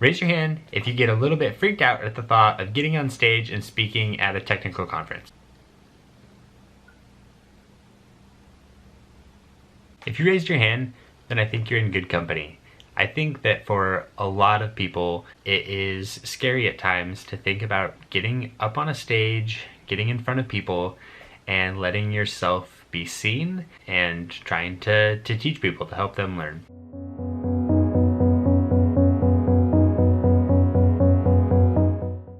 Raise your hand if you get a little bit freaked out at the thought of getting on stage and speaking at a technical conference. If you raised your hand, then I think you're in good company. I think that for a lot of people, it is scary at times to think about getting up on a stage, getting in front of people, and letting yourself be seen and trying to teach people, to help them learn.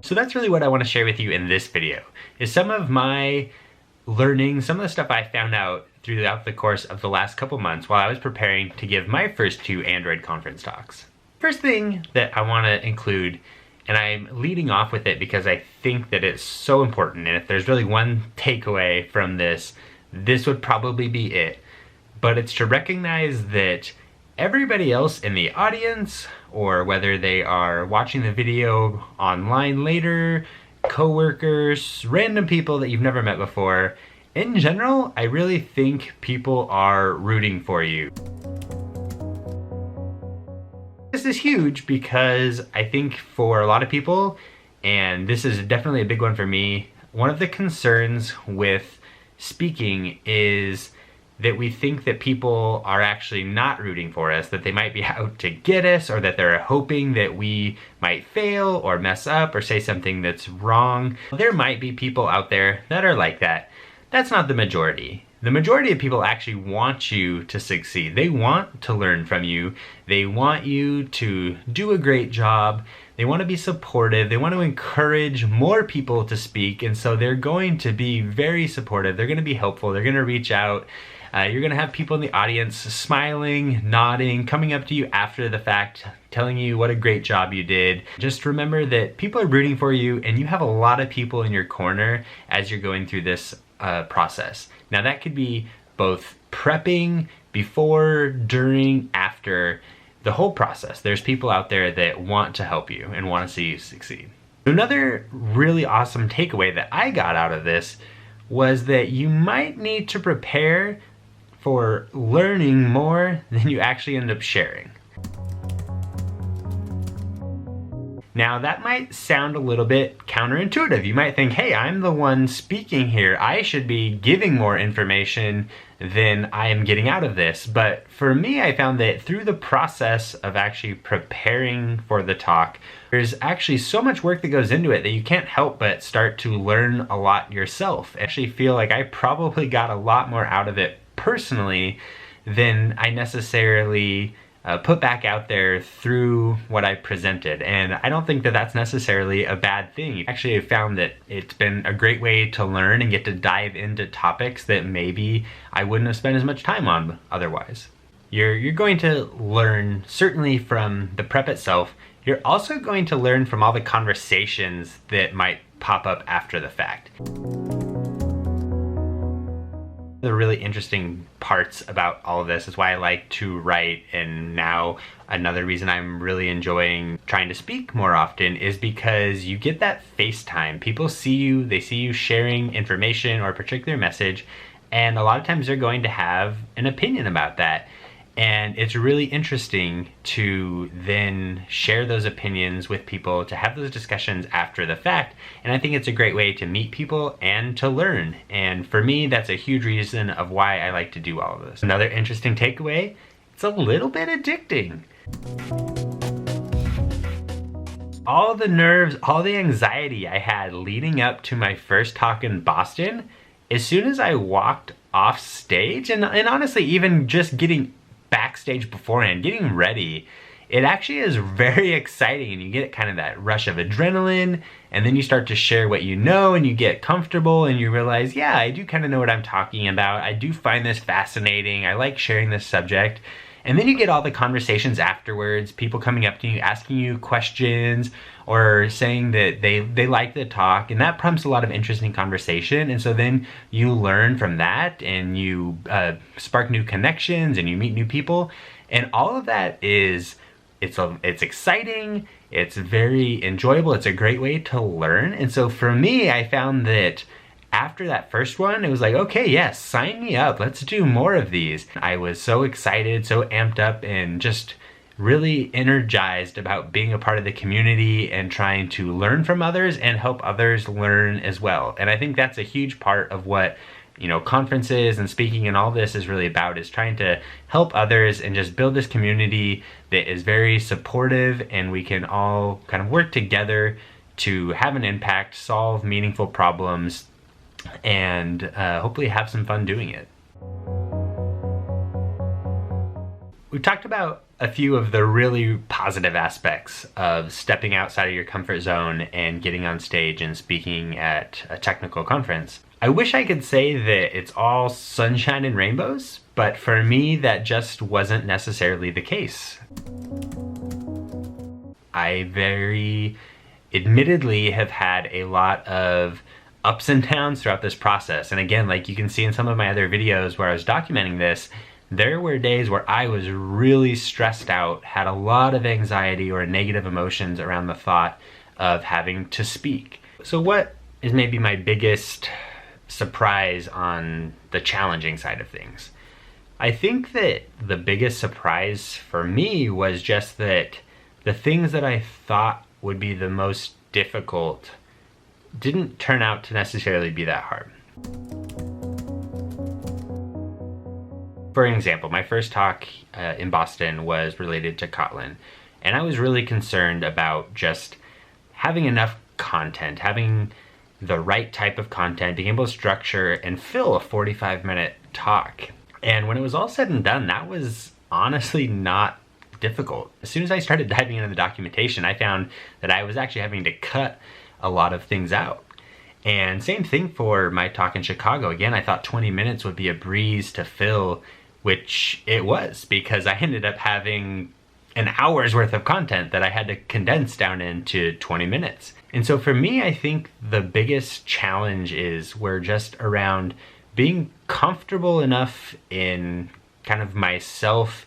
So that's really what I want to share with you in this video, is some of my learning, some of the stuff I found out throughout the course of the last couple months while I was preparing to give my first 2 Android conference talks. First thing that I want to include, and I'm leading off with it because I think that it's so important, and if there's really one takeaway from this, this would probably be it. But it's to recognize that everybody else in the audience, or whether they are watching the video online later, coworkers, random people that you've never met before, in general, I really think people are rooting for you. This is huge because I think for a lot of people, and this is definitely a big one for me, one of the concerns with speaking is that we think that people are actually not rooting for us, that they might be out to get us, or that they're hoping that we might fail or mess up or say something that's wrong. There might be people out there that are like that. That's not the majority. The majority of people actually want you to succeed. They want to learn from you. They want you to do a great job. They want to be supportive. They want to encourage more people to speak, and so they're going to be very supportive. They're going to be helpful. They're going to reach out. You're going to have people in the audience smiling, nodding, coming up to you after the fact, telling you what a great job you did. Just remember that people are rooting for you, and you have a lot of people in your corner as you're going through this process. Now that could be both prepping, before, during, after, the whole process. There's people out there that want to help you and want to see you succeed. Another really awesome takeaway that I got out of this was that you might need to prepare for learning more than you actually end up sharing. Now that might sound a little bit counterintuitive. You might think, hey, I'm the one speaking here. I should be giving more information than I am getting out of this. But for me, I found that through the process of actually preparing for the talk, there's actually so much work that goes into it that you can't help but start to learn a lot yourself. I actually feel like I probably got a lot more out of it personally than I necessarily put back out there through what I presented. And I don't think that that's necessarily a bad thing. Actually, I found that it's been a great way to learn and get to dive into topics that maybe I wouldn't have spent as much time on otherwise. You're going to learn certainly from the prep itself. You're also going to learn from all the conversations that might pop up after the fact. The really interesting parts about all of this is why I like to write, and now another reason I'm really enjoying trying to speak more often is because you get that face time. People see you, they see you sharing information or a particular message, and a lot of times they're going to have an opinion about that. And it's really interesting to then share those opinions with people, to have those discussions after the fact. And I think it's a great way to meet people and to learn. And for me, that's a huge reason of why I like to do all of this. Another interesting takeaway, it's a little bit addicting. All the nerves, all the anxiety I had leading up to my first talk in Boston, as soon as I walked off stage, and honestly, even just getting backstage beforehand, getting ready, it actually is very exciting, and you get kind of that rush of adrenaline, and then you start to share what you know, and you get comfortable, and you realize, yeah, I do kind of know what I'm talking about. I do find this fascinating. I like sharing this subject. And then you get all the conversations afterwards, people coming up to you, asking you questions, or saying that they like the talk, and that prompts a lot of interesting conversation. And so then you learn from that, and you spark new connections, and you meet new people. And all of that is, it's exciting, it's very enjoyable, it's a great way to learn. And so for me, I found that after that first one, it was like, okay, yes, sign me up. Let's do more of these. I was so excited, so amped up, and just really energized about being a part of the community and trying to learn from others and help others learn as well. And I think that's a huge part of what conferences and speaking and all this is really about, is trying to help others and just build this community that is very supportive, and we can all kind of work together to have an impact, solve meaningful problems, and hopefully have some fun doing it. We've talked about a few of the really positive aspects of stepping outside of your comfort zone and getting on stage and speaking at a technical conference. I wish I could say that it's all sunshine and rainbows, but for me, that just wasn't necessarily the case. I very admittedly have had a lot of ups and downs throughout this process. And again, like you can see in some of my other videos where I was documenting this, there were days where I was really stressed out, had a lot of anxiety or negative emotions around the thought of having to speak. So what is maybe my biggest surprise on the challenging side of things? I think that the biggest surprise for me was just that the things that I thought would be the most difficult didn't turn out to necessarily be that hard. For example, my first talk in Boston was related to Kotlin, and I was really concerned about just having enough content, having the right type of content, being able to structure and fill a 45-minute talk. And when it was all said and done, that was honestly not difficult. As soon as I started diving into the documentation, I found that I was actually having to cut a lot of things out. And same thing for my talk in Chicago. Again, I thought 20 minutes would be a breeze to fill, which it was, because I ended up having an hour's worth of content that I had to condense down into 20 minutes. And so for me, I think the biggest challenge is we're just around being comfortable enough in kind of myself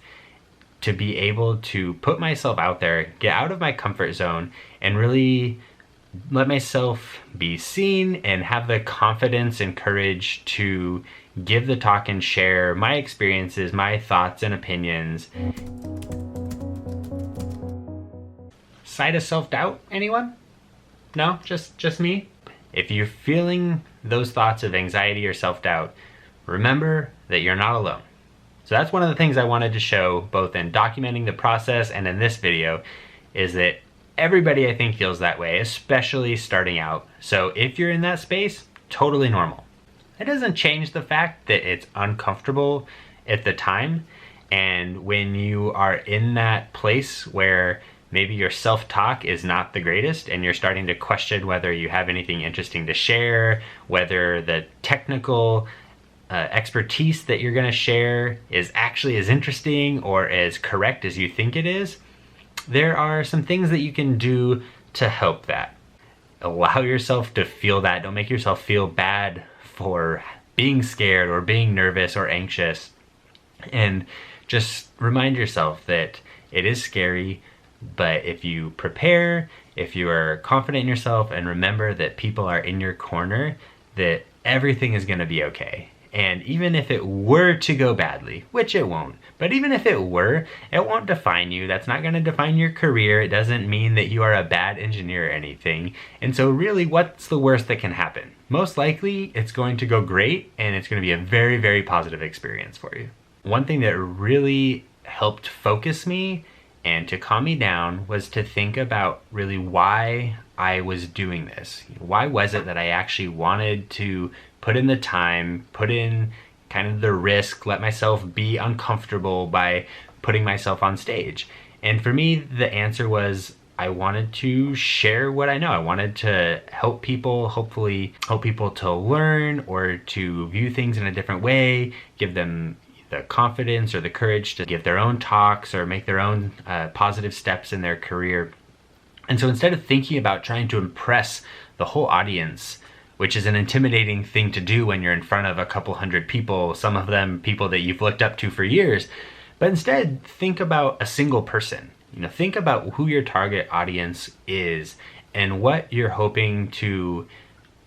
to be able to put myself out there, get out of my comfort zone, and really let myself be seen and have the confidence and courage to give the talk and share my experiences, my thoughts and opinions. Side of self-doubt, anyone? No? Just me? If you're feeling those thoughts of anxiety or self-doubt, remember that you're not alone. So that's one of the things I wanted to show, both in documenting the process and in this video, is that everybody I think feels that way, especially starting out. So if you're in that space, totally normal. It doesn't change the fact that it's uncomfortable at the time, and when you are in that place where maybe your self-talk is not the greatest and you're starting to question whether you have anything interesting to share, whether the technical expertise that you're going to share is actually as interesting or as correct as you think it is, there are some things that you can do to help that. Allow yourself to feel that. Don't make yourself feel bad for being scared or being nervous or anxious. And just remind yourself that it is scary, but if you prepare, if you are confident in yourself and remember that people are in your corner, that everything is going to be okay. And even if it were to go badly, which it won't, but even if it were, it won't define you. That's not going to define your career. It doesn't mean that you are a bad engineer or anything. And so really, what's the worst that can happen? Most likely, it's going to go great, and it's going to be a very, very positive experience for you. One thing that really helped focus me and to calm me down was to think about really why I was doing this. Why was it that I actually wanted to put in the time, put in kind of the risk, let myself be uncomfortable by putting myself on stage? And for me, the answer was I wanted to share what I know. I wanted to help people, hopefully help people to learn or to view things in a different way, give them the confidence or the courage to give their own talks or make their own positive steps in their career. And so instead of thinking about trying to impress the whole audience, which is an intimidating thing to do when you're in front of a couple hundred people, some of them people that you've looked up to for years, but instead think about a single person. Think about who your target audience is and what you're hoping to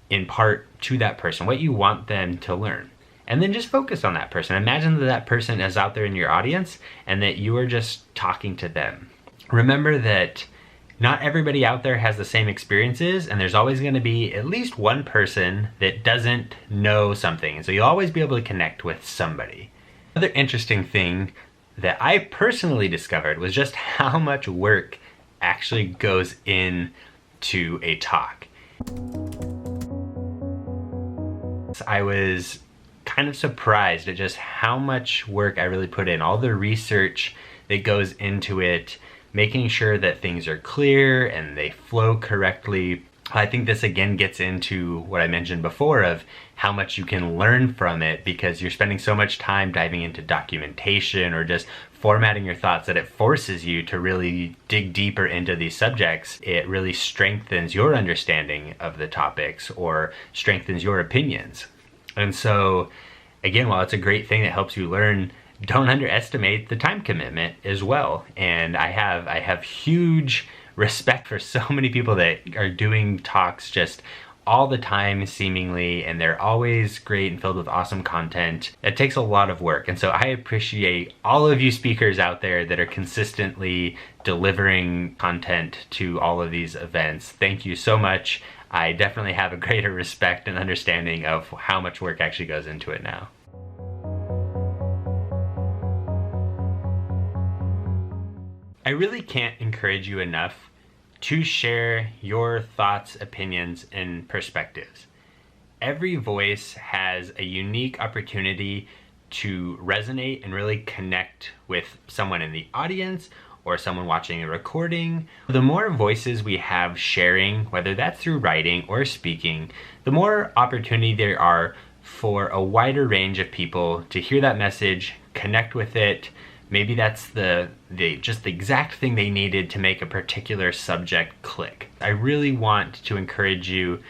impart to that person, what you want them to learn. and then just focus on that person. Imagine that that person is out there in your audience and that you are just talking to them. Remember that not everybody out there has the same experiences, and there's always going to be at least one person that doesn't know something. And so you'll always be able to connect with somebody. Another interesting thing that I personally discovered was just how much work actually goes into a talk. I was kind of surprised at just how much work I really put in, all the research that goes into it, making sure that things are clear and they flow correctly. I think this again gets into what I mentioned before of how much you can learn from it, because you're spending so much time diving into documentation or just formatting your thoughts that it forces you to really dig deeper into these subjects. It really strengthens your understanding of the topics or strengthens your opinions. And so again, while it's a great thing that helps you learn, don't underestimate the time commitment as well. And I have huge respect for so many people that are doing talks just all the time seemingly, and they're always great and filled with awesome content. It takes a lot of work, and so I appreciate all of you speakers out there that are consistently delivering content to all of these events. Thank you so much. I definitely have a greater respect and understanding of how much work actually goes into it now. I really can't encourage you enough to share your thoughts, opinions, and perspectives. Every voice has a unique opportunity to resonate and really connect with someone in the audience or someone watching a recording. The more voices we have sharing, whether that's through writing or speaking, the more opportunity there are for a wider range of people to hear that message, connect with it. Maybe that's just the exact thing they needed to make a particular subject click. I really want to encourage you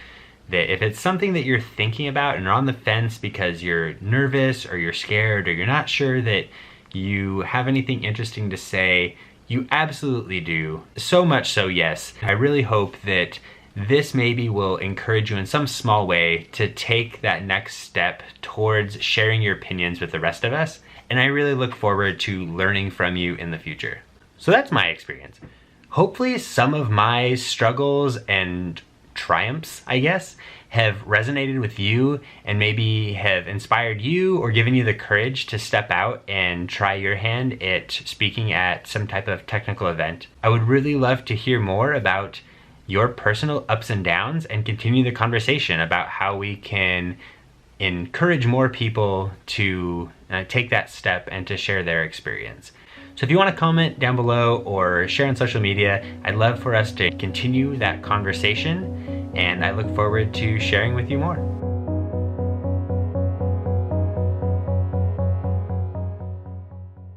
that if it's something that you're thinking about and are on the fence because you're nervous or you're scared or you're not sure that you have anything interesting to say, you absolutely do. So much so, yes. I really hope that this maybe will encourage you in some small way to take that next step towards sharing your opinions with the rest of us. And I really look forward to learning from you in the future. So that's my experience. Hopefully some of my struggles and triumphs, I guess, have resonated with you and maybe have inspired you or given you the courage to step out and try your hand at speaking at some type of technical event. I would really love to hear more about your personal ups and downs and continue the conversation about how we can encourage more people to take that step and to share their experience. So if you want to comment down below or share on social media, I'd love for us to continue that conversation, and I look forward to sharing with you more.